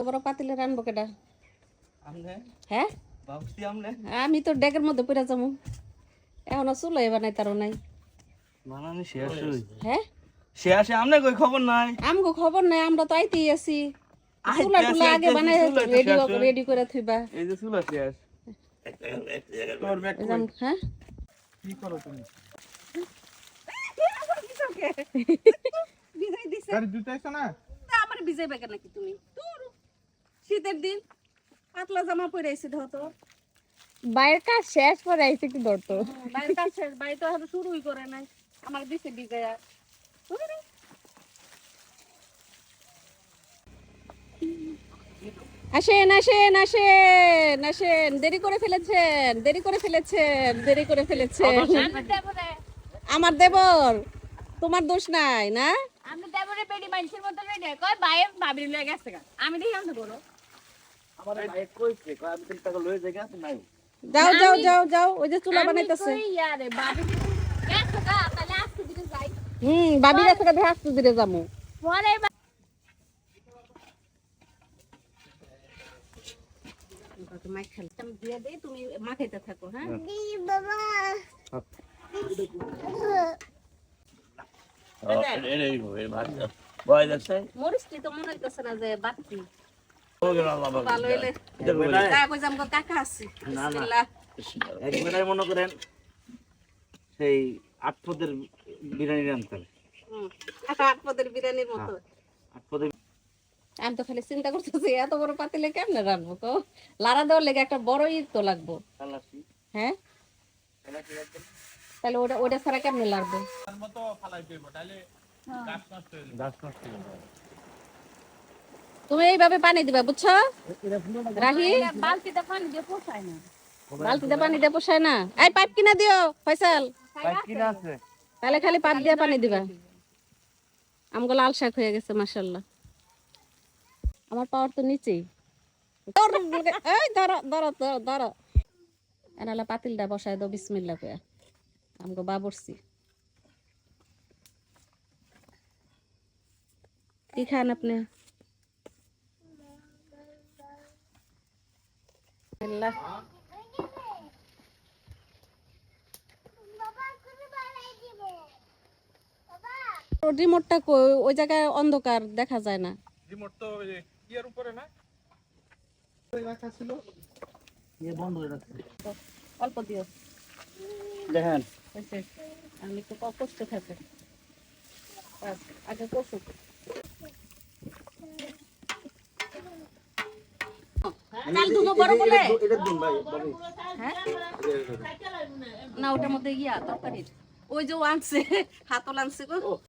বড় পাতিলে রানবো কেডা? আমনে হ্যাঁ বাবুসি আমনে আমি তো ডেকের মধ্যে পড়ে যাবো। এখনো চুলাই বানাই তারও নাই। বানানি শেষ হই হ্যাঁ শেষ আমনে কই খবর নাই আমগো খবর নাই, আমরা তো আইতেই আছি। আইতে চুলা টুলা আছি, আগে আইতে বানাই আছি, চুলাই তো শেষ হয়। রেডি করে থইবা। এই যে চুলা শেষ তোর ব্যাগ কই হ্যাঁ কি করো তুমি ভিজাই দিছে। গাড়ি জুতাইছো না তা আমার ভিজাইবে কেন নাকি তুমি? তোর শীতের দিন পাতলা জামা পরে আইছি ধরতো। বাইরের কাজ শেষ করে আইছে কি ধরতো। বাইরের কাজ শেষ, বাড়ি তো এখনো শুরুই করে নাই। আমার দিছে ভিজাইয়া। আসেন আসেন আসেন আসেন, দেরি করে ফেলেছেন দেরি করে ফেলেছেন দেরি করে ফেলেছেন। আমার দেবর, তোমার দোষ নাই না? আমি দেবরে পেডি মানুষের মতো রেডি কই ভাই ভাবি লয়ে গেছে গা আমি দেখি আমি বলো আমার বাইক কইছে কই আমি 3 টাকা লয়ে জায়গা নাই যাও যাও যাও যাও, ওই যে চুলা বানাইতেছে। কই ইয়ারে ভাবি গেছে গা তাহলে আজকে দিকে যাই বাবি গাছে কাছে হাসতে দিলে যাবো। পরে দিয়ে দেই, তুমি মাখাইতে থাকো। হ্যাঁ এই ভাই বয় যাচ্ছে মরিচটি তো মনে হইতেছে না যে বাড়তি। ও গেল আল্লাহ ভালো হইলে কই যাম কাকা আছি। না না বিসমিল্লাহ। একবারে মনে করেন সেই আটপদের বিরিয়ানি রান্নতে হবে আট পদের বিরিয়ানির মতো। আটপদের আমি তো খালি চিন্তা করতেছি এত বড় পাতিলে কেমনে রাখবো? তো লাড়া দেওয়ার লেগে একটা বড় ঈদ তো লাগবো। খালাসি হ্যাঁ খালাসি একদম তাহলে ওটা ছাড়া কেমনে লাগবে? গাছ নষ্ট হয়ে যাবে তুমি এইভাবে পানি দিবা, বুঝছো রাহি? বালতিতে পানি দিয়ে পোছায় না বালতিতে পানি দিয়ে পোষায় না। এই পাইপ কিনা দিও ফয়সাল। বাইক কিনা আছে তাহলে খালি পাইপ দিয়ে পানি দিবা। আমগো লাল শাক হয়ে গেছে মাশাআল্লাহ। আমার পাওয়ার তো নিচেই। এই ধরো ধরো ধরো ধরো, এনালা পাতিলটা বসায় দাও বিসমিল্লাহ কইয়া। আমগো বাবরছি কি খান আপনি? আল্লাহ রিমোটটা কই? ওই জায়গায় অন্ধকার দেখা যায় না। রিমোট তো ইয়ার উপরে না ওই রাখা ছিল এ বন্ধ হয়ে যাচ্ছে অল্প দিও দেখেন হয়েছে। আমি একটু কষ্ট থাকে আগে কষুক। চাল ধুবো বড় বলে? এটা দিন ভাই ভাবি হ্যাঁ না ওটার মধ্যে ইয়া তরকারির ওই যে ও আনছে হাতল আনছে গো।